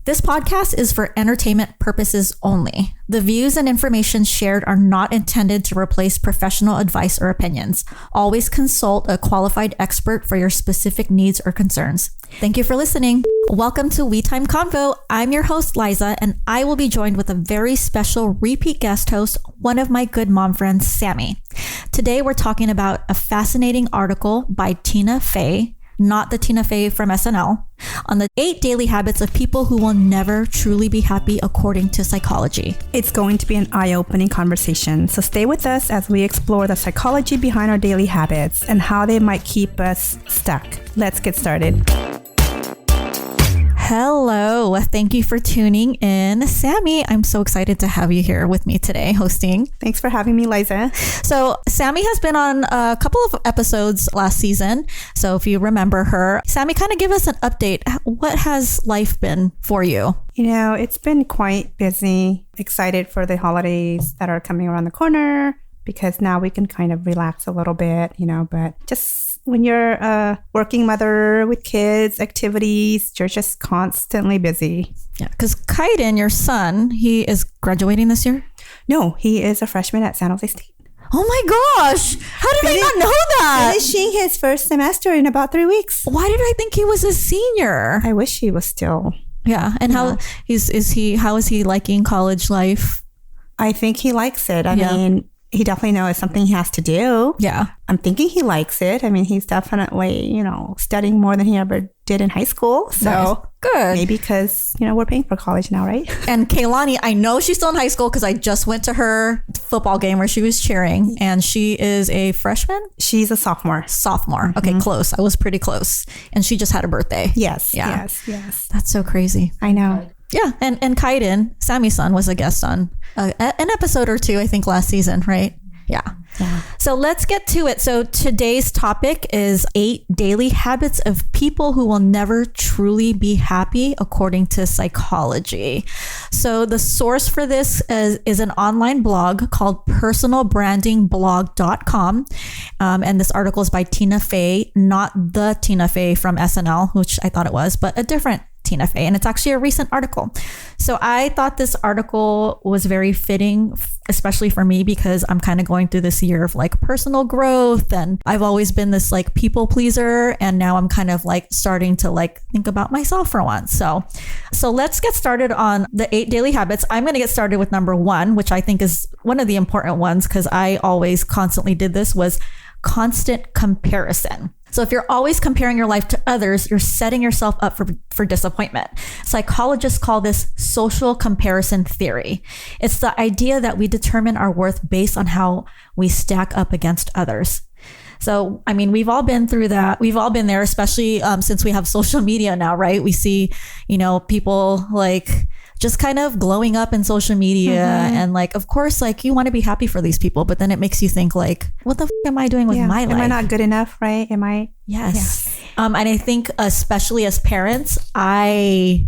This podcast is for entertainment purposes only. The views and information shared are not intended to replace professional advice or opinions. Always consult a qualified expert for your specific needs or concerns. Thank you for listening. Welcome to We Time Convo. I'm your host, Liza, and I will be joined with a very special repeat guest host, one of my good mom friends, Sammie. Today, we're talking about a fascinating article by Tina Fey, not the Tina Fey from SNL, on the 8 daily habits of people who will never truly be happy according to psychology. It's going to be an eye-opening conversation, so stay with us as we explore the psychology behind our daily habits and how they might keep us stuck. Let's get started. Hello. Thank you for tuning in. Sammie, I'm so excited to have you here with me today hosting. Thanks for having me, Liza. So Sammie has been on a couple of episodes last season. So if you remember her, Sammie, kind of give us an update. What has life been for you? You know, it's been quite busy. Excited for the holidays that are coming around the corner because now we can kind of relax a little bit, but just when you're a working mother with kids, activities, you're just constantly busy. Yeah, because Kaiden, your son, he is graduating this year? No, he is a freshman at San Jose State. Oh my gosh! How did I not know that? Finishing his first semester in about 3 weeks. Why did I think he was a senior? I wish he was still. Yeah, and how is he liking college life? I think he likes it. I mean, he definitely knows it's something he has to do. Yeah. I'm thinking he likes it. I mean, he's definitely, studying more than he ever did in high school. So nice. Good. Maybe because, we're paying for college now, right? And Kaylani, I know she's still in high school because I just went to her football game where she was cheering, and she is a freshman? She's a sophomore. Sophomore. Okay, close. I was pretty close. And she just had a birthday. Yes. Yeah. Yes. That's so crazy. I know. Yeah, and Kaiden, Sammie's son, was a guest on an episode or two, I think, last season, right? Yeah. So let's get to it. So today's topic is 8 daily habits of people who will never truly be happy according to psychology. So the source for this is an online blog called personalbrandingblog.com. And this article is by Tina Fey, not the Tina Fey from SNL, which I thought it was, but a different Tina Fey. And it's actually a recent article. So I thought this article was very fitting, especially for me, because I'm kind of going through this year of like personal growth. And I've always been this like people pleaser. And now I'm kind of like starting to like think about myself for once. So let's get started on the 8 daily habits. I'm going to get started with number 1, which I think is one of the important ones because I always constantly did this, was constant comparison. So if you're always comparing your life to others, you're setting yourself up for disappointment. Psychologists call this social comparison theory. It's the idea that we determine our worth based on how we stack up against others. So, I mean, we've all been through that. We've all been there, especially since we have social media now, right? We see, people like just kind of glowing up in social media. And like, of course, like you want to be happy for these people, but then it makes you think like, what the am I doing with my life? Am I not good enough, right? Yes. And I think especially as parents, I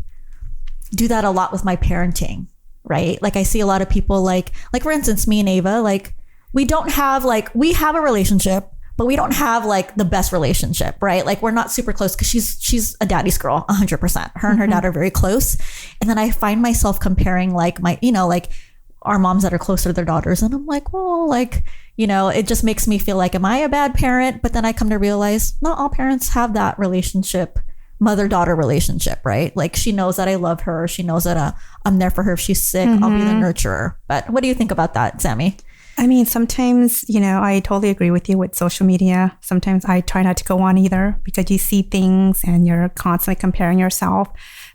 do that a lot with my parenting, right? Like I see a lot of people like for instance, me and Ava, like we have a relationship, but we don't have like the best relationship, right? Like we're not super close because she's a daddy's girl, 100%. Her and her dad are very close. And then I find myself comparing like like our moms that are closer to their daughters. And I'm like, well, like, it just makes me feel like, am I a bad parent? But then I come to realize not all parents have that relationship, mother-daughter relationship, right? Like she knows that I love her. She knows that I'm there for her if she's sick. I'll be the nurturer. But what do you think about that, Sammie? I mean, sometimes, I totally agree with you with social media. Sometimes I try not to go on either because you see things and you're constantly comparing yourself.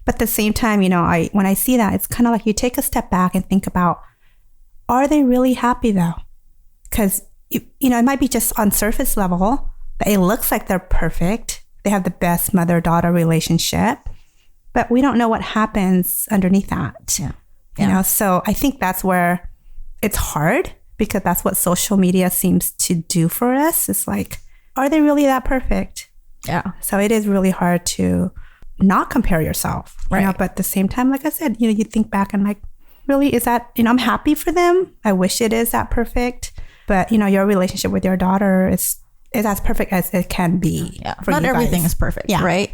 But at the same time, when I see that, it's kind of like you take a step back and think about, are they really happy though? Because, it might be just on surface level, but it looks like they're perfect. They have the best mother-daughter relationship, but we don't know what happens underneath that. Yeah. So I think that's where it's hard. Because that's what social media seems to do for us. It's like, are they really that perfect? Yeah. So it is really hard to not compare yourself. Right. But at the same time, like I said, you think back and like, really, is that, I'm happy for them. I wish it is that perfect. But, your relationship with your daughter is is as perfect as it can be. Yeah. Not everything is perfect, right?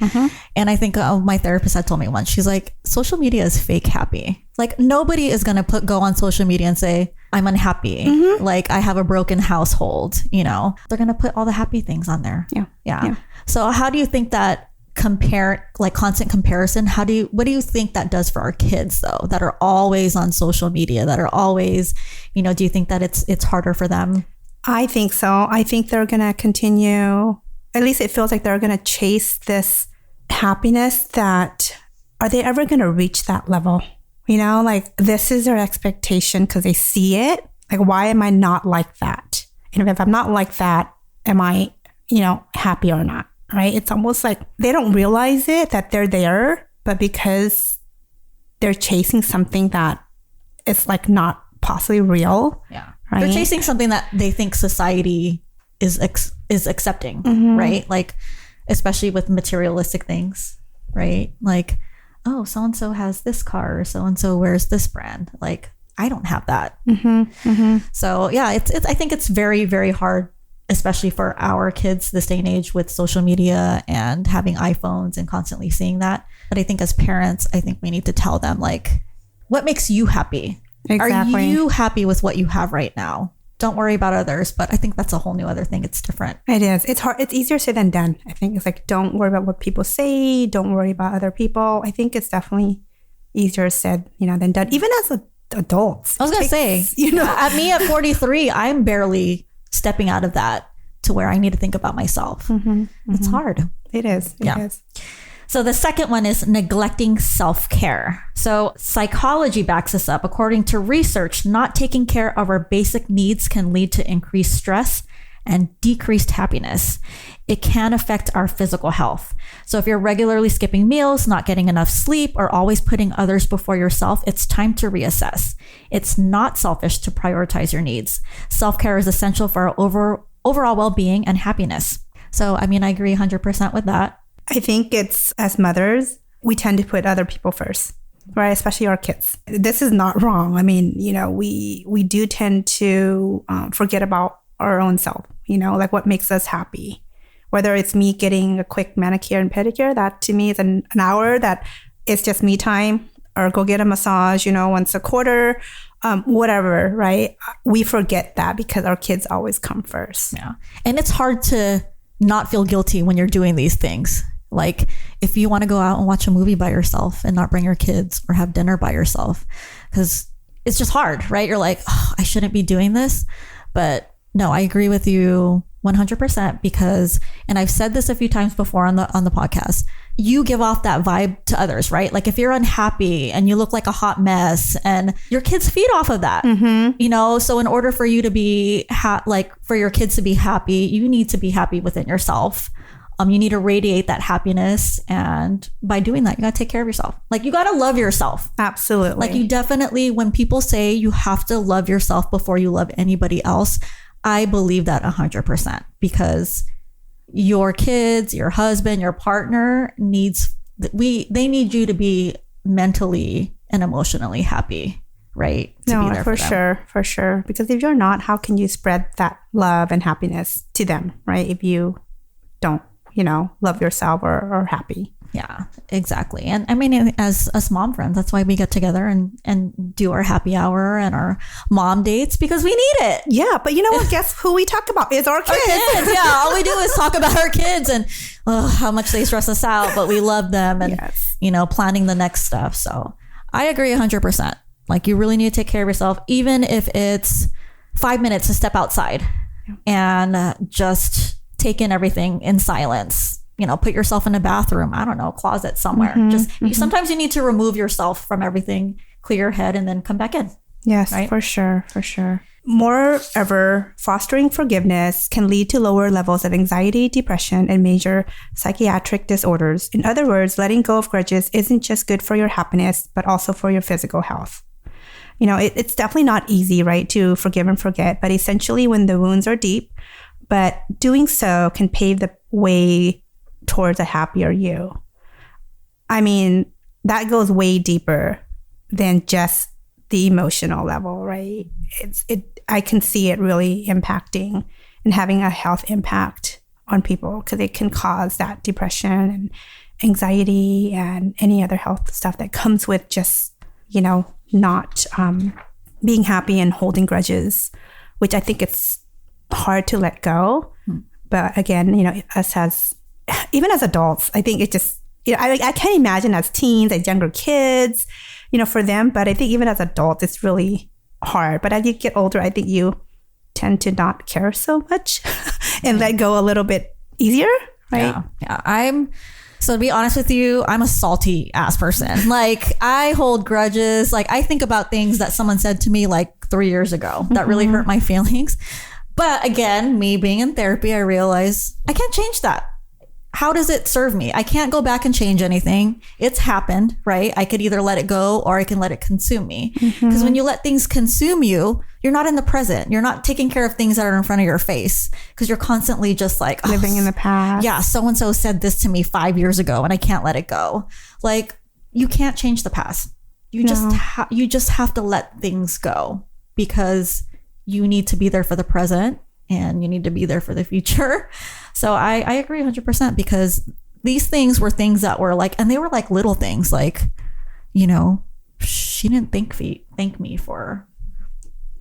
And I think my therapist had told me once, she's like, social media is fake happy. Like nobody is going to go on social media and say, I'm unhappy. Like I have a broken household, you know, they're going to put all the happy things on there. Yeah. So how do you think that constant comparison, what do you think that does for our kids though, that are always on social media, that are always, you know, do you think that it's harder for them? I think so. I think they're going to continue, at least it feels like they're going to chase this happiness that, are they ever going to reach that level? You know, like this is their expectation because they see it. Like, why am I not like that? And if I'm not like that, am I, you know, happy or not? Right? It's almost like they don't realize it, that they're there, but because they're chasing something that is like not possibly real. Yeah. Right? They're chasing something that they think society is accepting, right? Like, especially with materialistic things, right? Like, oh, so-and-so has this car, or so-and-so wears this brand. Like, I don't have that. So yeah, I think it's very, very hard, especially for our kids this day and age with social media and having iPhones and constantly seeing that. But I think as parents, I think we need to tell them, like, what makes you happy? Exactly. Are you happy with what you have right now? Don't worry about others. But I think that's a whole new other thing. It's different. It is. It's hard. It's easier said than done. I think it's like, don't worry about what people say. Don't worry about other people. I think it's definitely easier said, you know, than done. Even as adults. I was going to say, you know, at 43, I'm barely stepping out of that to where I need to think about myself. It's hard. It is. It is. So the second one is neglecting self-care. So psychology backs this up. According to research, not taking care of our basic needs can lead to increased stress and decreased happiness. It can affect our physical health. So if you're regularly skipping meals, not getting enough sleep, or always putting others before yourself, it's time to reassess. It's not selfish to prioritize your needs. Self-care is essential for our overall well-being and happiness. So, I mean, I agree 100% with that. I think it's, as mothers, we tend to put other people first, right? Especially our kids. This is not wrong. I mean, you know, we do tend to forget about our own self, you know, like what makes us happy. Whether it's me getting a quick manicure and pedicure, that to me is an hour that it's just me time, or go get a massage, you know, once a quarter, whatever, right? We forget that because our kids always come first. Yeah. And it's hard to not feel guilty when you're doing these things. Like if you want to go out and watch a movie by yourself and not bring your kids, or have dinner by yourself, because it's just hard, right? You're like, oh, I shouldn't be doing this. But no, I agree with you 100% because, and I've said this a few times before on the podcast, you give off that vibe to others, right? Like if you're unhappy and you look like a hot mess, and your kids feed off of that, you know? So in order for you to be for your kids to be happy, you need to be happy within yourself. You need to radiate that happiness. And by doing that, you got to take care of yourself. Like you got to love yourself. Absolutely. Like you definitely, when people say you have to love yourself before you love anybody else, I believe that 100%, because your kids, your husband, your partner they need you to be mentally and emotionally happy, right? To no, be there for them. For sure. Because if you're not, how can you spread that love and happiness to them, right? If you don't, you know, love yourself or happy. Yeah, exactly. And I mean, as us mom friends, that's why we get together and do our happy hour and our mom dates, because we need it. Yeah, but you know what? Guess who we talk about is our kids. Our kids. Yeah, all we do is talk about our kids and how much they stress us out, but we love them and, you know, planning the next stuff. So I agree 100%. Like you really need to take care of yourself, even if it's 5 minutes to step outside and just take in everything in silence. You know, put yourself in a bathroom, I don't know, closet somewhere. Sometimes you need to remove yourself from everything, clear your head, and then come back in. Yes, right? For sure. Moreover, fostering forgiveness can lead to lower levels of anxiety, depression, and major psychiatric disorders. In other words, letting go of grudges isn't just good for your happiness, but also for your physical health. You know, it's definitely not easy, right, to forgive and forget, but essentially when the wounds are deep, but doing so can pave the way towards a happier you. I mean, that goes way deeper than just the emotional level, right? I can see it really impacting and having a health impact on people, because it can cause that depression and anxiety and any other health stuff that comes with just, not being happy and holding grudges, which I think it's hard to let go. But again, even as adults, I think it just, I can't imagine as teens, as younger kids, for them. But I think even as adults, it's really hard. But as you get older, I think you tend to not care so much and let go a little bit easier, right? Yeah. So to be honest with you, I'm a salty ass person. Like, I hold grudges. Like, I think about things that someone said to me like 3 years ago that really hurt my feelings. But again, me being in therapy, I realize I can't change that. How does it serve me? I can't go back and change anything. It's happened, right? I could either let it go or I can let it consume me. Because when you let things consume you, you're not in the present. You're not taking care of things that are in front of your face, because you're constantly just like living in the past. Yeah, so-and-so said this to me 5 years ago and I can't let it go. Like, you can't change the past. You just have to let things go, because you need to be there for the present and you need to be there for the future. So I agree 100%, because these things were things that were like, and they were like little things, like, she didn't thank me for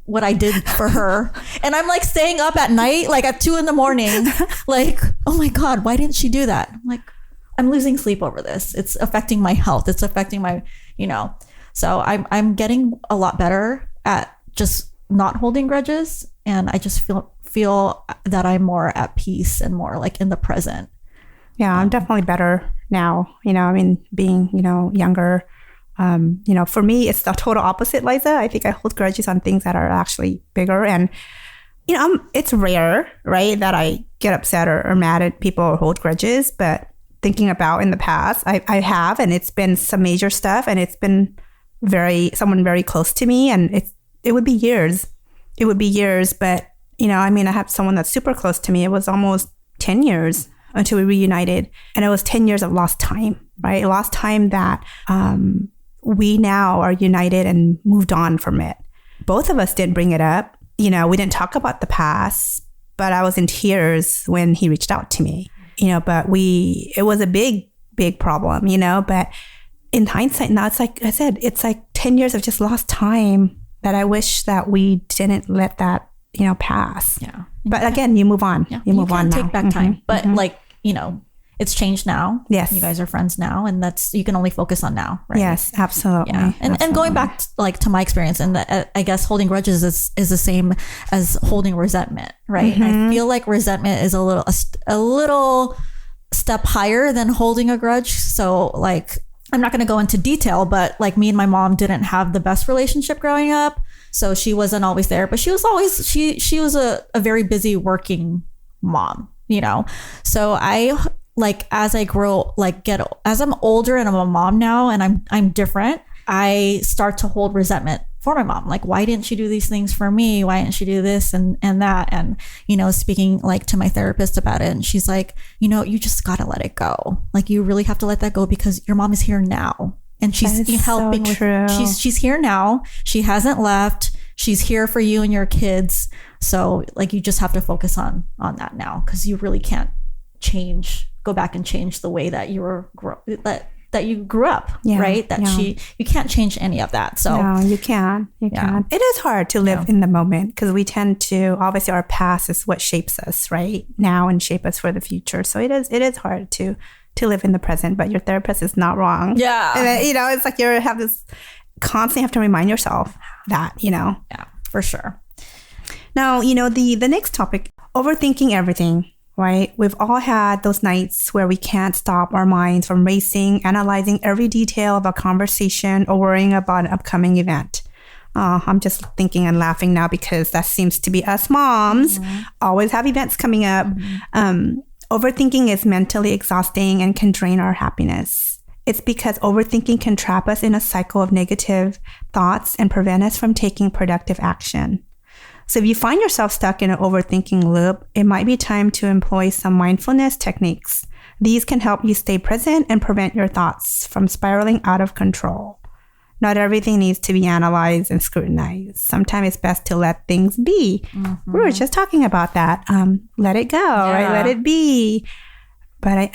what I did for her. And I'm like staying up at night, like at 2 a.m, like, oh my God, why didn't she do that? I'm like, I'm losing sleep over this. It's affecting my health. It's affecting my, so I'm getting a lot better at just not holding grudges. And I just feel that I'm more at peace and more like in the present. Yeah, I'm definitely better now. Being, younger, for me, it's the total opposite, Liza. I think I hold grudges on things that are actually bigger. And, it's rare, right, that I get upset or mad at people or hold grudges. But thinking about in the past, I have, and it's been some major stuff, and it's been someone very close to me. And it would be years. But, I have someone that's super close to me. It was almost 10 years until we reunited. And it was 10 years of lost time, right? Lost time that we now are united and moved on from it. Both of us didn't bring it up. We didn't talk about the past, but I was in tears when he reached out to me, but it was a big, big problem, but in hindsight, now it's like I said, it's like 10 years of just lost time that I wish that we didn't let that, pass. Yeah. But again, you move on. Yeah. You move on now. Take back time. But it's changed now. Yes. You guys are friends now, and you can only focus on now, right? Yes, absolutely. Yeah. And going back to my experience, and I guess holding grudges is the same as holding resentment, right? I feel like resentment is a little step higher than holding a grudge. So like, I'm not going to go into detail, but like me and my mom didn't have the best relationship growing up. So she wasn't always there, but she was always, she was a very busy working mom, So I like, as I grow, as I'm older and I'm a mom now and I'm different, I start to hold resentment for my mom. Like, why didn't she do these things for me? Why didn't she do this and that? And, speaking like to my therapist about it. And she's like, you just got to let it go. Like, you really have to let that go, because your mom is here now. And she's helping she's here now. She hasn't left. She's here for you and your kids. So like, you just have to focus on that now, because you really can't go back and change the way that you were that you grew up, right? You can't change any of that. So no, you can. It is hard to live in the moment, because we tend to, obviously our past is what shapes us right now and shape us for the future. So it is hard to live in the present, but your therapist is not wrong. Yeah. And it's like you constantly have to remind yourself that, Yeah, for sure. Now, the next topic, overthinking everything. Right? We've all had those nights where we can't stop our minds from racing, analyzing every detail of a conversation or worrying about an upcoming event. I'm just thinking and laughing now, because that seems to be us moms. Always have events coming up. Overthinking is mentally exhausting and can drain our happiness. It's because overthinking can trap us in a cycle of negative thoughts and prevent us from taking productive action. So if you find yourself stuck in an overthinking loop, it might be time to employ some mindfulness techniques. These can help you stay present and prevent your thoughts from spiraling out of control. not everything needs to be analyzed and scrutinized. Sometimes it's best to let things be. We were just talking about that. Let it go, right? Let it be. But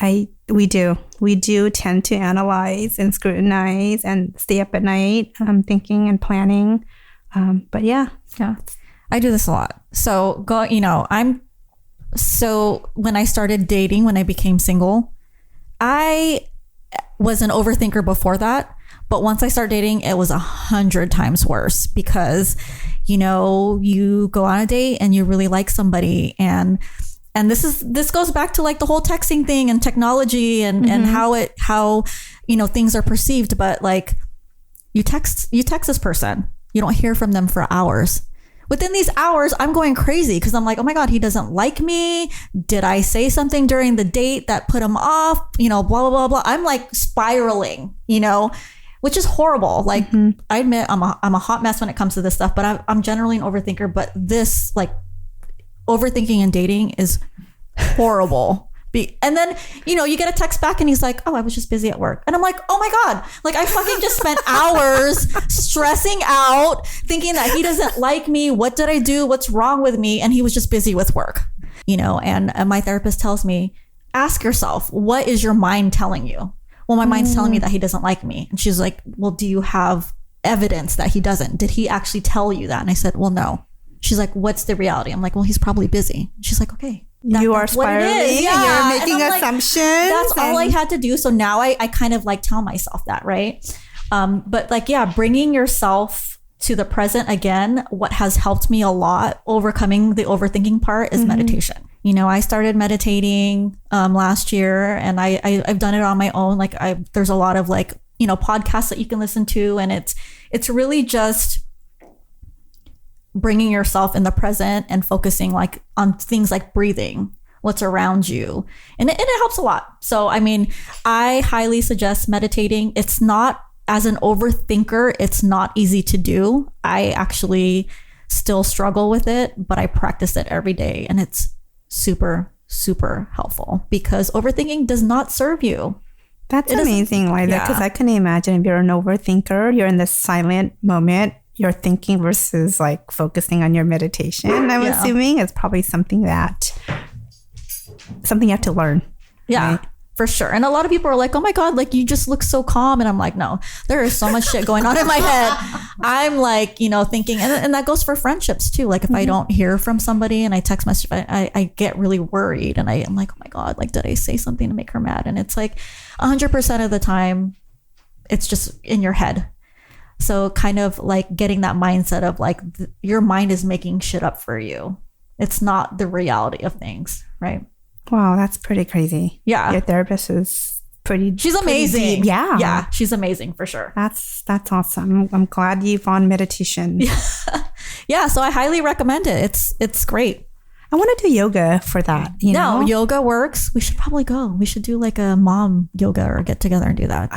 we do tend to analyze and scrutinize and stay up at night thinking and planning. But yeah. I do this a lot. So when I started dating, when I became single, I was an overthinker before that. But once I started dating, it was 100 times worse because, you go on a date and you really like somebody, and this goes back to like the whole texting thing and technology and how things are perceived. But like you text this person, you don't hear from them for hours. Within these hours, I'm going crazy because I'm like, oh my God, he doesn't like me. Did I say something during the date that put him off? Blah, blah, blah, blah. I'm like spiraling, which is horrible. Like I admit I'm a hot mess when it comes to this stuff, but I'm generally an overthinker. But this like overthinking and dating is horrible. And then, you get a text back and he's like, oh, I was just busy at work. And I'm like, oh my God, like I fucking just spent hours stressing out, thinking that he doesn't like me. What did I do? What's wrong with me? And he was just busy with work, and my therapist tells me, ask yourself, what is your mind telling you? Well, my mind's telling me that he doesn't like me. And she's like, well, do you have evidence that he doesn't? Did he actually tell you that? And I said, well, no. She's like, what's the reality? I'm like, well, he's probably busy. She's like, okay. You are spiraling. Yeah. You're making assumptions. Like, that's all I had to do. So now I kind of like tell myself that, right? But like, bringing yourself to the present again, what has helped me a lot overcoming the overthinking part is meditation. I started meditating last year, and I've done it on my own. Like there's a lot of like, podcasts that you can listen to, and it's really just bringing yourself in the present and focusing like on things like breathing, what's around you. And it helps a lot. So, I highly suggest meditating. It's not, as an overthinker, it's not easy to do. I actually still struggle with it, but I practice it every day, and it's super, super helpful because overthinking does not serve you. That's amazing, Liza, because I can imagine if you're an overthinker, you're in this silent moment, you're thinking versus like focusing on your meditation. I'm assuming it's probably something you have to learn. Yeah, right? For sure. And a lot of people are like, oh my God, like you just look so calm. And I'm like, no, there is so much shit going on in my head. I'm like, thinking, and that goes for friendships too. Like if I don't hear from somebody and I text message, I get really worried, and I'm like, oh my God, like did I say something to make her mad? And it's like 100% of the time, it's just in your head. So kind of like getting that mindset of like your mind is making shit up for you. It's not the reality of things, right? Wow, that's pretty crazy. Yeah. Your therapist is she's amazing. Yeah. Yeah, she's amazing for sure. That's awesome. I'm glad you found meditation. Yeah, so I highly recommend it. It's great. I want to do yoga for that. No, yoga works. We should probably go. We should do like a mom yoga or get together and do that.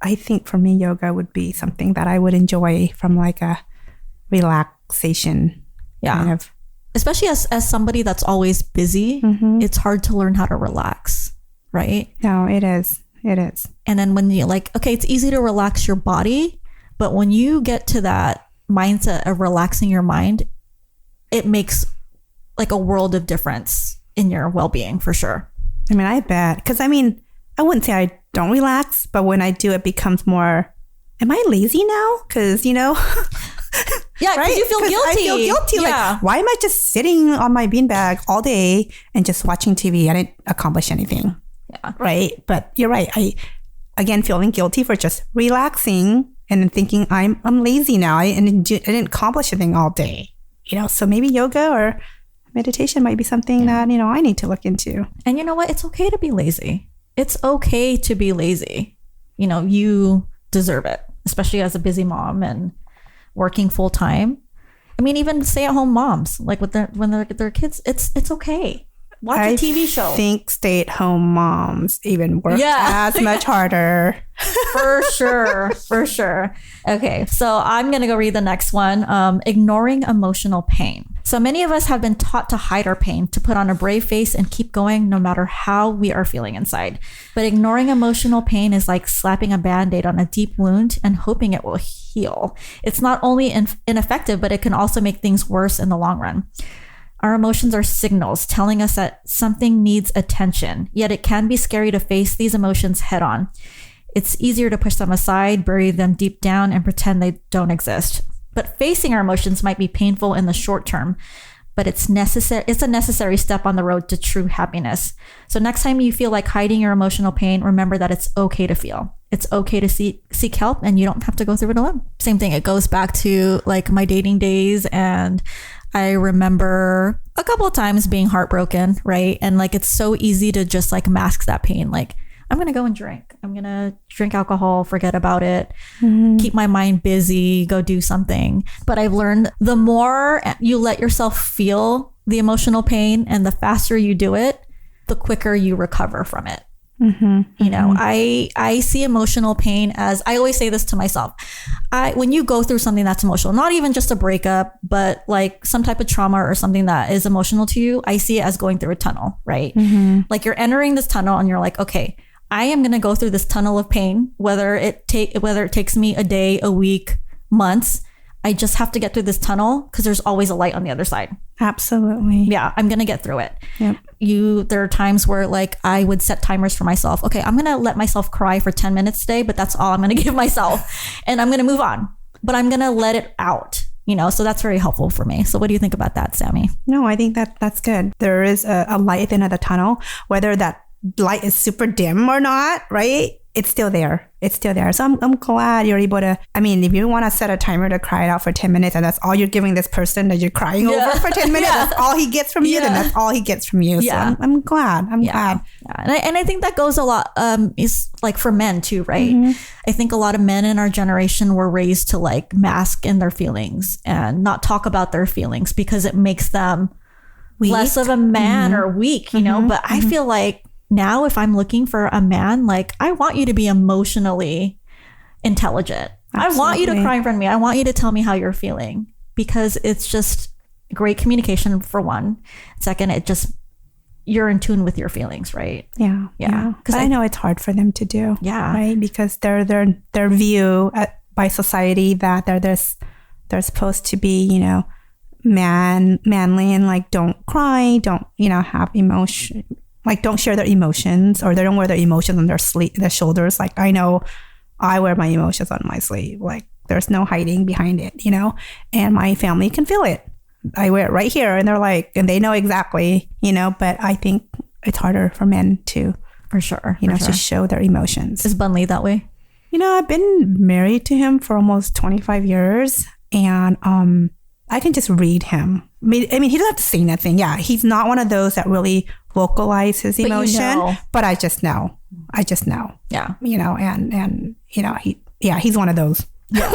I think for me, yoga would be something that I would enjoy from like a relaxation kind of. Especially as somebody that's always busy, it's hard to learn how to relax, right? No, it is. It is. And then when you like, okay, it's easy to relax your body, but when you get to that mindset of relaxing your mind, it makes like a world of difference in your well-being for sure. I bet. Because I wouldn't say I don't relax, but when I do, it becomes more, am I lazy now? Because, yeah, because right? you feel guilty. I feel guilty. Yeah. Like, why am I just sitting on my beanbag all day and just watching TV? I didn't accomplish anything. Yeah. Right. But you're right. I, again, feeling guilty for just relaxing and thinking I'm lazy now. I didn't accomplish anything all day. So maybe yoga or meditation might be something that, I need to look into. And you know what? It's okay to be lazy. It's okay to be lazy. You deserve it, especially as a busy mom and working full time. Even stay-at-home moms, like when they're kids, it's okay. Watch a TV show. I think stay-at-home moms even work as much harder. For sure. Okay, so I'm going to go read the next one. Ignoring emotional pain. So many of us have been taught to hide our pain, to put on a brave face and keep going no matter how we are feeling inside. But ignoring emotional pain is like slapping a Band-Aid on a deep wound and hoping it will heal. It's not only ineffective, but it can also make things worse in the long run. Our emotions are signals telling us that something needs attention, yet it can be scary to face these emotions head on. It's easier to push them aside, bury them deep down, and pretend they don't exist. But facing our emotions might be painful in the short term, but it's necessary. It's a necessary step on the road to true happiness. So next time you feel like hiding your emotional pain, remember that it's okay to feel. It's okay to seek help, and you don't have to go through it alone. Same thing. It goes back to like my dating days, and I remember a couple of times being heartbroken, right? And like, it's so easy to just like mask that pain. Like, I'm going to go and drink. I'm going to drink alcohol, forget about it, keep my mind busy, go do something. But I've learned the more you let yourself feel the emotional pain and the faster you do it, the quicker you recover from it. You know, I see emotional pain as, I always say this to myself. When you go through something that's emotional, not even just a breakup, but like some type of trauma or something that is emotional to you, I see it as going through a tunnel, right? Like you're entering this tunnel and you're like, okay, I am going to go through this tunnel of pain, whether it takes me a day, a week, months. I just have to get through this tunnel because there's always a light on the other side. Absolutely. Yeah, I'm going to get through it. Yep. There are times where like I would set timers for myself. Okay, I'm going to let myself cry for 10 minutes today, but that's all I'm going to give myself. And I'm going to move on, but I'm going to let it out, you know? So that's very helpful for me. So what do you think about that, Sammie? No, I think that's good. There is a light at the end of the tunnel, whether that light is super dim or not, right? It's still there. It's still there. So I'm glad you're able to, I mean, if you want to set a timer to cry it out for 10 minutes and that's all you're giving this person that you're crying over for 10 minutes, that's all he gets from you, then that's all he gets from you. So I'm glad. I'm glad. Yeah. And I think that goes a lot, is like for men too, right? I think a lot of men in our generation were raised to like mask in their feelings and not talk about their feelings because it makes them weak. Less of a man or weak, you know? But I feel like now if I'm looking for a man, like I want you to be emotionally intelligent. Absolutely. I want you to cry in front of me. I want you to tell me how you're feeling because it's just great communication for one. Second, you're in tune with your feelings, right? Yeah. Because I know it's hard for them to do. Yeah. Right. Because their view by society that they're supposed to be, you know, manly and like don't cry, don't, you know, have emotion. Like don't share their emotions or they don't wear their emotions on their shoulders. Like I know I wear my emotions on my sleeve. Like there's no hiding behind it, you know, and my family can feel it. I wear it right here and they're like, and they know exactly, you know, but I think it's harder for men to, for sure, to show their emotions. Is Bun Lee that way? You know, I've been married to him for almost 25 years and, I can just read him. I mean, he doesn't have to say nothing. Yeah, he's not one of those that really vocalize his emotion. But I just know. Yeah. You know, and you know, he's one of those. Yeah.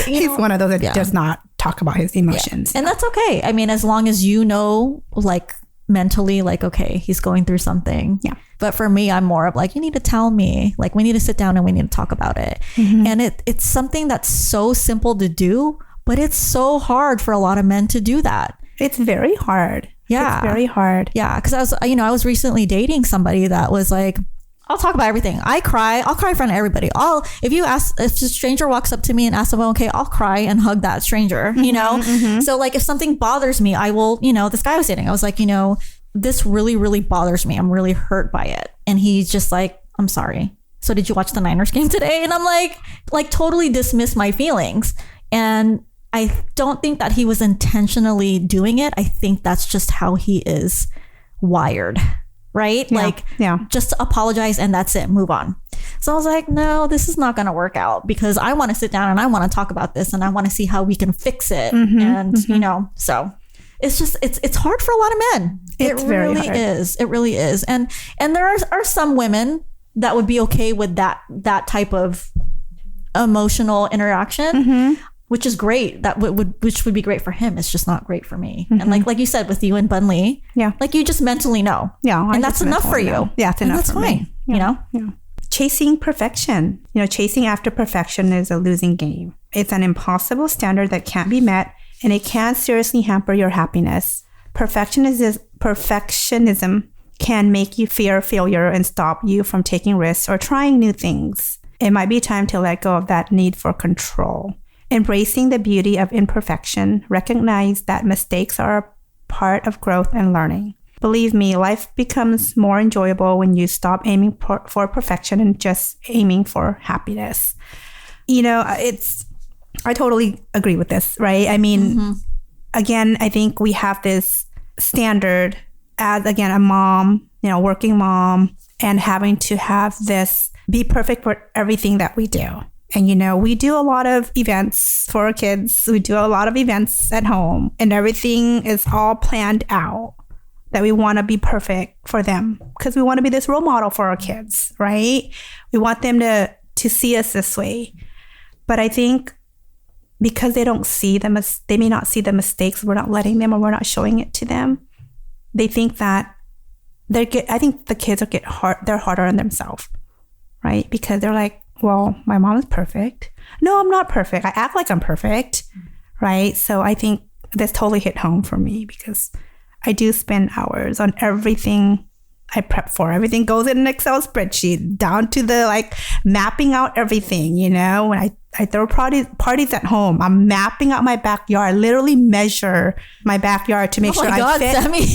He's one of those that does not talk about his emotions. Yeah. And that's okay. I mean, as long as you know, like mentally, like, okay, he's going through something. Yeah. But for me, I'm more of like, you need to tell me. Like, we need to sit down and we need to talk about it. And it's something that's so simple to do. But it's so hard for a lot of men to do that. It's very hard. Yeah. It's very hard. Yeah. Because I was recently dating somebody that was like, I'll talk about everything. I'll cry in front of everybody. If a stranger walks up to me and asks them, okay, I'll cry and hug that stranger, you know? So like if something bothers me, I will, you know, this guy I was dating, I was like, you know, this really, really bothers me. I'm really hurt by it. And he's just like, I'm sorry. So did you watch the Niners game today? And I'm like totally dismiss my feelings. And I don't think that he was intentionally doing it. I think that's just how he is wired, right? Just apologize and that's it, move on. So I was like, no, this is not going to work out because I want to sit down and I want to talk about this and I want to see how we can fix it. You know, so it's just, it's hard for a lot of men. It's very hard. It really is. And there are some women that would be okay with that type of emotional interaction. which is great. Which would be great for him. It's just not great for me. And like you said, with you and Bun Lee, like you just mentally know. Yeah. And that's enough for you. Yeah, it's enough for me. Yeah. You know? Yeah. Chasing perfection. Chasing after perfection is a losing game. It's an impossible standard that can't be met, and it can seriously hamper your happiness. Perfectionism can make you fear failure and stop you from taking risks or trying new things. It might be time to let go of that need for control. Embracing the beauty of imperfection, recognize that mistakes are a part of growth and learning. Believe me, life becomes more enjoyable when you stop aiming for perfection and just aiming for happiness. I totally agree with this, right? I mean, again, I think we have this standard as, again, a mom, working mom, and having to have this be perfect for everything that we do. And, we do a lot of events for our kids. We do a lot of events at home, and everything is all planned out that we want to be perfect for them because we want to be this role model for our kids, right? We want them to see us this way. But I think because they don't see them, they may not see the mistakes, we're not letting them, or we're not showing it to them. They think that I think the kids they're harder on themselves, right? Because they're like, well, my mom is perfect. No, I'm not perfect. I act like I'm perfect, right? So I think this totally hit home for me because I do spend hours on everything I prep for. Everything goes in an Excel spreadsheet down to the mapping out everything, when I throw parties at home, I'm mapping out my backyard, literally measure my backyard to make sure I fit. Sammie.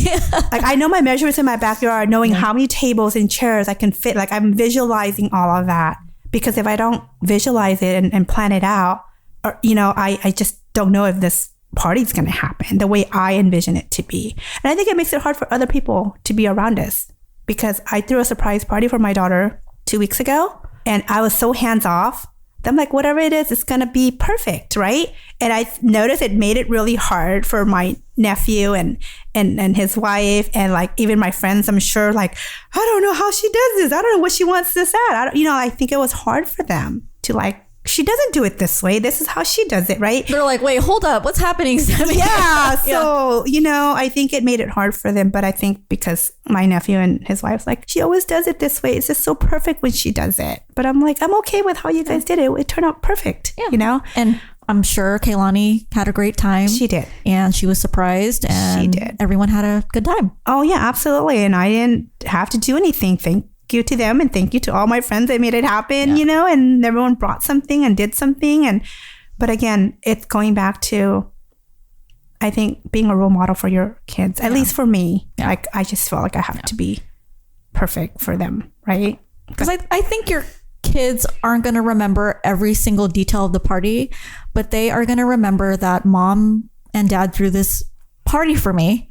I know my measurements in my backyard, knowing how many tables and chairs I can fit. I'm visualizing all of that because if I don't visualize it and plan it out, or, I just don't know if this party's going to happen the way I envision it to be. And I think it makes it hard for other people to be around us because I threw a surprise party for my daughter 2 weeks ago and I was so hands off. I'm like, whatever it is, it's going to be perfect, right? And I noticed it made it really hard for my nephew and his wife and even my friends. I'm sure I don't know how she does this. I don't know what she wants this at. I think it was hard for them to she doesn't do it this way. This is how she does it, right? They're like, wait, hold up. What's happening, Sammie? Yeah. So, I think it made it hard for them. But I think because my nephew and his wife's she always does it this way. It's just so perfect when she does it. But I'm I'm okay with how you guys did it. It turned out perfect, And I'm sure Kaylani had a great time. She did. And she was surprised. And she did. Everyone had a good time. Oh, yeah, absolutely. And I didn't have to do anything. Thank you to them and thank you to all my friends that made it happen, and everyone brought something and did something. But again, it's going back to, I think, being a role model for your kids, at least for me. I just feel like I have to be perfect for them, right? Because I think your kids aren't going to remember every single detail of the party, but they are going to remember that mom and dad threw this party for me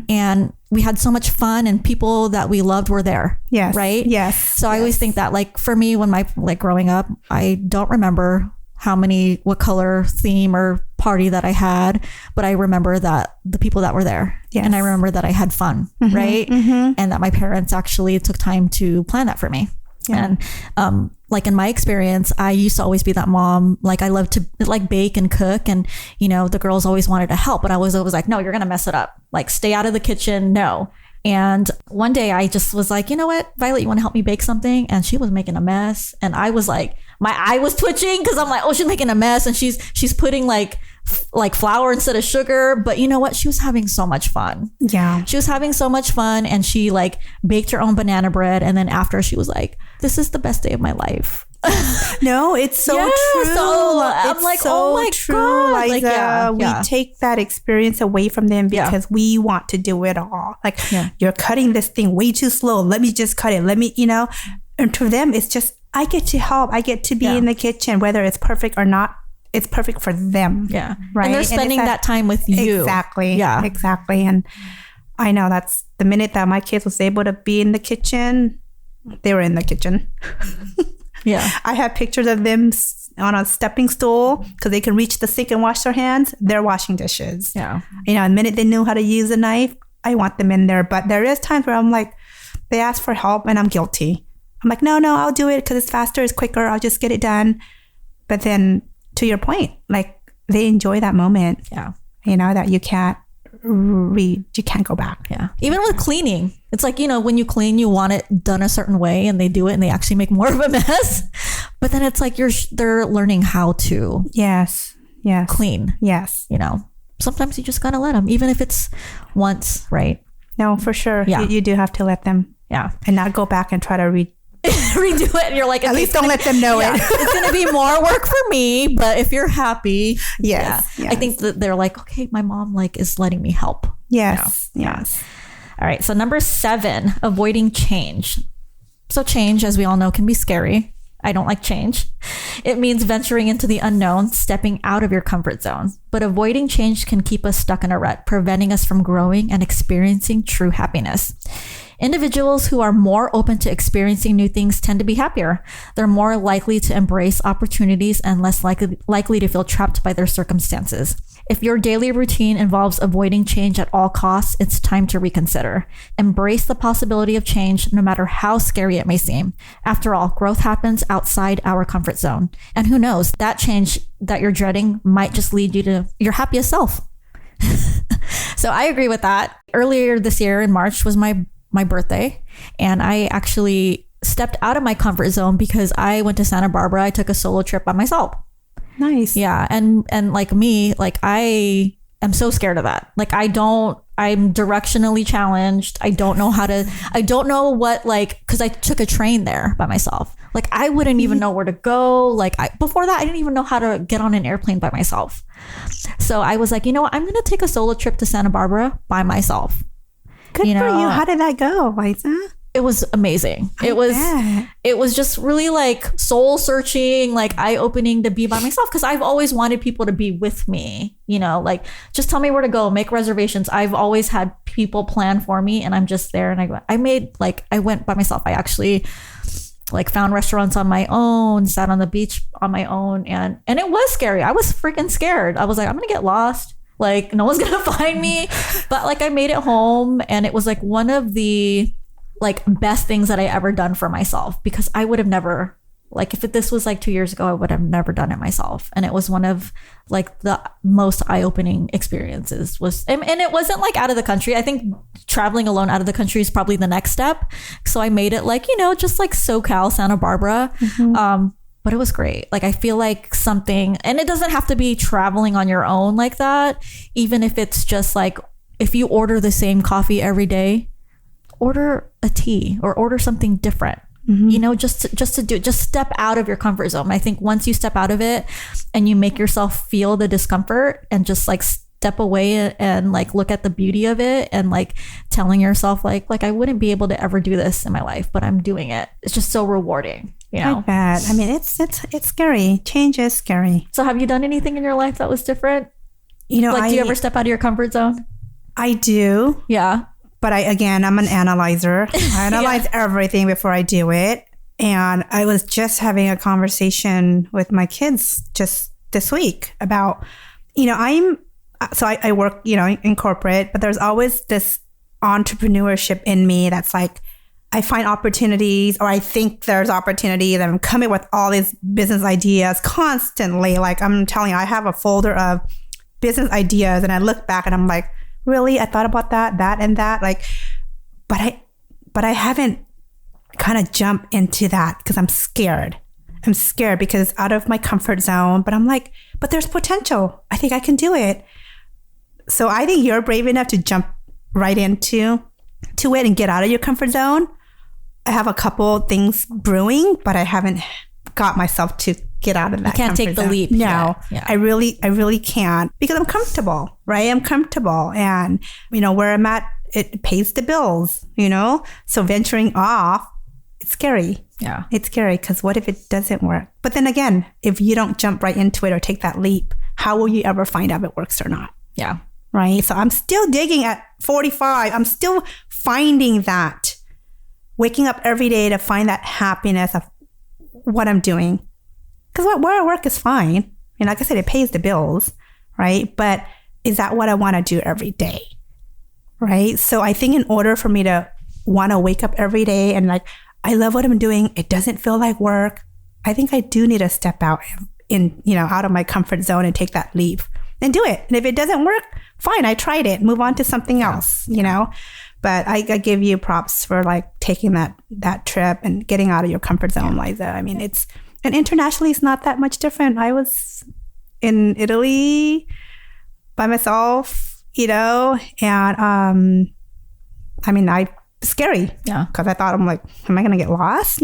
and we had so much fun and people that we loved were there. Yes. Right? Yes. So I always think that for me, when growing up, I don't remember what color theme or party that I had, but I remember that the people that were there. Yes. And I remember that I had fun. Right. And that my parents actually took time to plan that for me. Yeah. And in my experience, I used to always be that mom. I love to bake and cook, and the girls always wanted to help, but I was always like, no, you're gonna mess it up. Stay out of the kitchen. No. And one day I just was like, you know what, Violet, you want to help me bake something? And she was making a mess, and I was my eye was twitching because I'm like, oh, she's making a mess, and she's putting flour instead of sugar. But you know what? She was having so much fun. Yeah. She was having so much fun, and she baked her own banana bread. And then after, she was like, this is the best day of my life. No, it's so true. So I'm like, oh my God. Liza, we take that experience away from them because we want to do it all. You're cutting this thing way too slow. Let me just cut it. Let me, and to them, it's just, I get to help. I get to be in the kitchen, whether it's perfect or not. It's perfect for them. Yeah. Right. And they're spending that time with you. Exactly. Yeah. Exactly. And I know that's the minute that my kids was able to be in the kitchen, they were in the kitchen. Yeah. I have pictures of them on a stepping stool because they can reach the sink and wash their hands. They're washing dishes. Yeah. The minute they knew how to use a knife, I want them in there. But there is times where I'm like, they ask for help and I'm guilty. I'm like, no, I'll do it because it's faster, it's quicker. I'll just get it done. But then to your point, they enjoy that moment. Yeah. That you can't go back. Yeah. Even with cleaning, it's like, when you clean, you want it done a certain way, and they do it and they actually make more of a mess. But then it's like they're learning how to clean. Yes. Sometimes you just gotta let them, even if it's once, right? No, for sure. Yeah. You do have to let them. Yeah. And not go back and try to redo it. And you're like, at least don't let them know it. It's going to be more work for me, but if you're happy. Yes. I think that they're like, okay, my mom is letting me help. Yes. Yes. All right. So number 7, avoiding change. So change, as we all know, can be scary. I don't like change. It means venturing into the unknown, stepping out of your comfort zone. But avoiding change can keep us stuck in a rut, preventing us from growing and experiencing true happiness. Individuals who are more open to experiencing new things tend to be happier. They're more likely to embrace opportunities and less likely to feel trapped by their circumstances. If your daily routine involves avoiding change at all costs, it's time to reconsider. Embrace the possibility of change, no matter how scary it may seem. After all, growth happens outside our comfort zone. And who knows, that change that you're dreading might just lead you to your happiest self. So I agree with that. Earlier this year in March was my birthday, and I actually stepped out of my comfort zone because I went to Santa Barbara. I took a solo trip by myself. Nice. Yeah. And like me, like I am so scared of that. Like I'm directionally challenged. I don't know because I took a train there by myself. Like I wouldn't even know where to go. Before that, I didn't even know how to get on an airplane by myself. So I was like, you know what? I'm going to take a solo trip to Santa Barbara by myself. Good for you. How did that go, Liza? It was amazing. It was just really like soul searching, like eye opening to be by myself. Cause I've always wanted people to be with me, like just tell me where to go, make reservations. I've always had people plan for me, and I'm just there. And I went by myself. I actually found restaurants on my own, sat on the beach on my own. And it was scary. I was freaking scared. I was like, I'm going to get lost. Like no one's going to find me. But I made it home, and it was one of the best things that I ever done for myself, because I would have never, if this was 2 years ago, I would have never done it myself. And it was one of the most eye-opening experiences and it wasn't out of the country. I think traveling alone out of the country is probably the next step. So I made it just SoCal, Santa Barbara. Mm-hmm. But it was great. I feel something, and it doesn't have to be traveling on your own like that. Even if it's just if you order the same coffee every day, order a tea or order something different. Mm-hmm. Just step out of your comfort zone. I think once you step out of it and you make yourself feel the discomfort and just step away and look at the beauty of it, and telling yourself I wouldn't be able to ever do this in my life, but I'm doing it. It's just so rewarding. I bet. I mean, it's scary. Change is scary. So have you done anything in your life that was different? Do you ever step out of your comfort zone? I do. Yeah. But I'm an analyzer. I analyze everything before I do it. And I was just having a conversation with my kids just this week about, I work, in corporate, but there's always this entrepreneurship in me that's I find opportunities, or I think there's opportunities, and I'm coming with all these business ideas constantly. I'm telling you, I have a folder of business ideas, and I look back and I'm like, really? I thought about that, and that. But I haven't kind of jumped into that because I'm scared. I'm scared because it's out of my comfort zone. But I'm but there's potential. I think I can do it. So I think you're brave enough to jump right into it and get out of your comfort zone. I have a couple things brewing, but I haven't got myself to get out of that. You can't take the leap. No, yeah. I really can't, because I'm comfortable, right? I'm comfortable, and where I'm at, it pays the bills, So venturing off, it's scary. Yeah, it's scary because what if it doesn't work? But then again, if you don't jump right into it or take that leap, how will you ever find out if it works or not? Yeah, right. So I'm still digging at 45. I'm still finding that. Waking up every day to find that happiness of what I'm doing. Because where I work is fine. And like I said, it pays the bills, right? But is that what I want to do every day? Right? So I think in order for me to want to wake up every day and I love what I'm doing, it doesn't feel like work, I think I do need to step out in, out of my comfort zone and take that leap and do it. And if it doesn't work, fine, I tried it, move on to something else, But I give you props for like taking that trip and getting out of your comfort zone, Liza. I mean, and internationally, it's not that much different. I was in Italy by myself, and I mean, scary. Yeah. Because I thought, I'm like, am I going to get lost,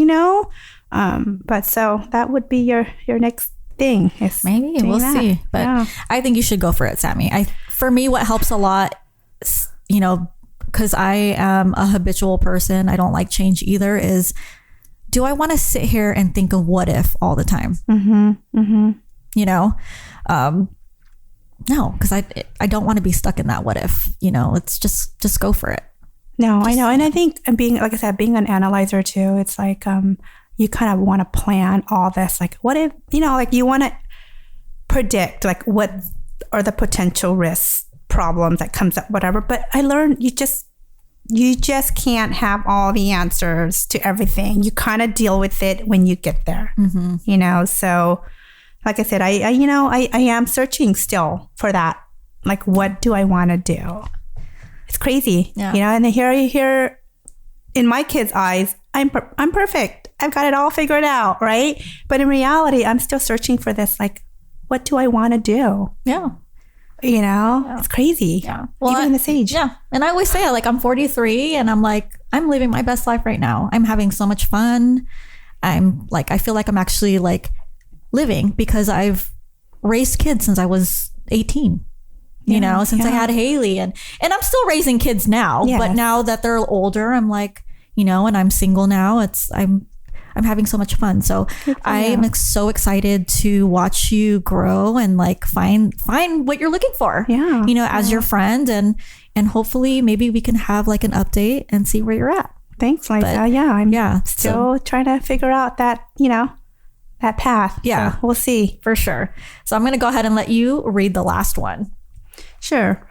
But so that would be your next thing. Maybe we'll see. But I think you should go for it, Sammie. For me, what helps a lot, because I am a habitual person, I don't like change either, is do I want to sit here and think of what if all the time? No, because I don't want to be stuck in that what if, it's just go for it. No, I know. And I think being an analyzer too, it's like, you kind of want to plan all this, like what if, like you want to predict like what are the potential risks, problems that comes up, whatever. But I learned you just can't have all the answers to everything. You kind of deal with it when you get there, So like I said, I am searching still for that. Like, what do I want to do? It's crazy, and then here in my kids' eyes, I'm perfect. I've got it all figured out, right? But in reality, I'm still searching for this, like, what do I want to do? Yeah. It's crazy. Yeah. Well, even in this age. Yeah. And I always say, like, I'm 43 and I'm like, I'm living my best life right now. I'm having so much fun. I'm like, I feel like I'm actually like living because I've raised kids since I was 18. Since I had Haley and I'm still raising kids now, but now that they're older, I'm like, and I'm single now, I'm having so much fun. So I'm so excited to watch you grow and like find what you're looking for, as your friend and hopefully maybe we can have like an update and see where you're at. Thanks, Liza. I'm still trying to figure out that, that path. Yeah. So we'll see. For sure. So I'm going to go ahead and let you read the last one. Sure.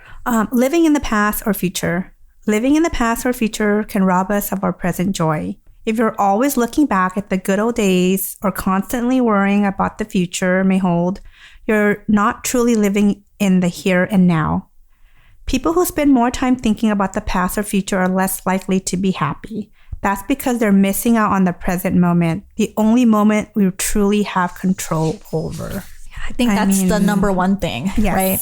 Living in the past or future. Living in the past or future can rob us of our present joy. If you're always looking back at the good old days or constantly worrying about the future may hold, you're not truly living in the here and now. People who spend more time thinking about the past or future are less likely to be happy. That's because they're missing out on the present moment, the only moment we truly have control over. I think that's the number one thing, right?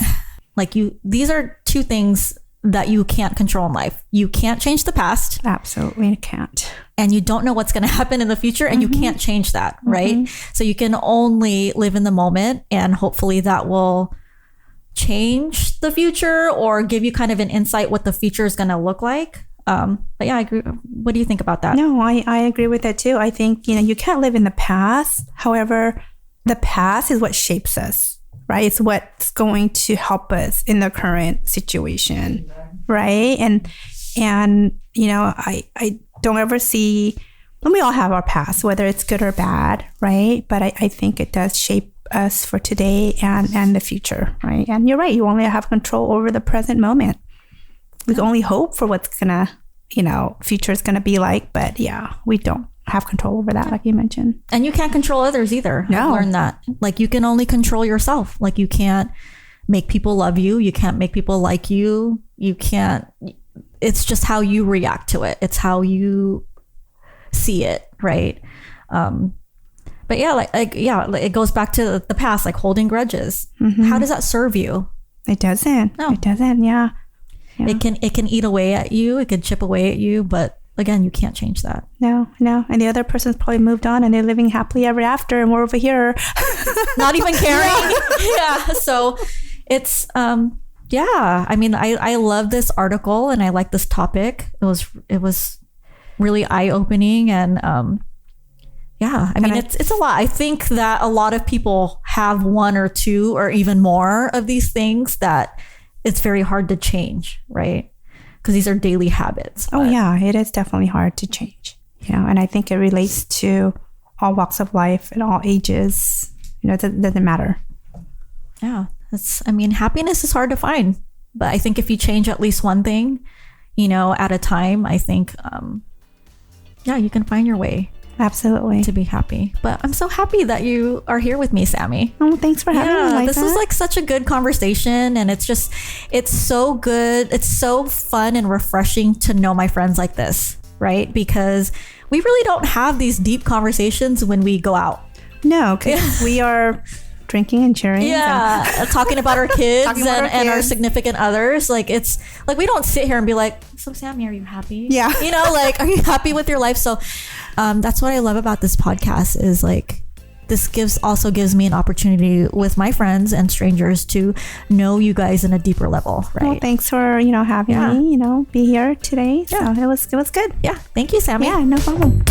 Like these are two things that you can't control in life. You can't change the past. Absolutely can't. And you don't know what's going to happen in the future and you can't change that, right? So you can only live in the moment and hopefully that will change the future or give you kind of an insight what the future is going to look like. But yeah, I agree. What do you think about that? No, I agree with that too. I think, you can't live in the past. However, the past is what shapes us. Right? It's what's going to help us in the current situation. Right. And I don't ever see, and we all have our past, whether it's good or bad. Right. But I think it does shape us for today and the future. Right. And you're right. You only have control over the present moment. We can only hope for what's going to, future is going to be like. But yeah, we don't have control over that, like you mentioned. And you can't control others either. No. I've learned that. Like you can only control yourself. Like you can't make people love you. You can't make people like you. You can't, it's just how you react to it. It's how you see it. Right. But yeah, it goes back to the past, like holding grudges. How does that serve you? It doesn't. No. It doesn't. Yeah. It can eat away at you. It can chip away at you, but again, you can't change that. No. And the other person's probably moved on and they're living happily ever after and we're over here. Not even caring. Yeah. So it's, I mean, I love this article and I like this topic. It was really eye-opening and, I mean, it's a lot. I think that a lot of people have one or two or even more of these things that it's very hard to change, right? Because these are daily habits. Oh, yeah. It is definitely hard to change. And I think it relates to all walks of life and all ages. It doesn't matter. Yeah. Happiness is hard to find. But I think if you change at least one thing, at a time, I think, you can find your way. Absolutely. to be happy. But I'm so happy that you are here with me, Sammie. Oh, thanks for having me, Liza. This was like such a good conversation, and it's so good. It's so fun and refreshing to know my friends like this, right? Because we really don't have these deep conversations when we go out. No, because we are drinking and cheering. Yeah, talking about our kids and our significant others. Like, it's like we don't sit here and be like, so Sammie, are you happy? Yeah. You know, like, are you happy with your life? So that's what I love about this podcast is like, this also gives me an opportunity with my friends and strangers to know you guys in a deeper level, right? Well, thanks for, having me, be here today. So it was good. Yeah. Thank you, Sammie. Yeah, no problem.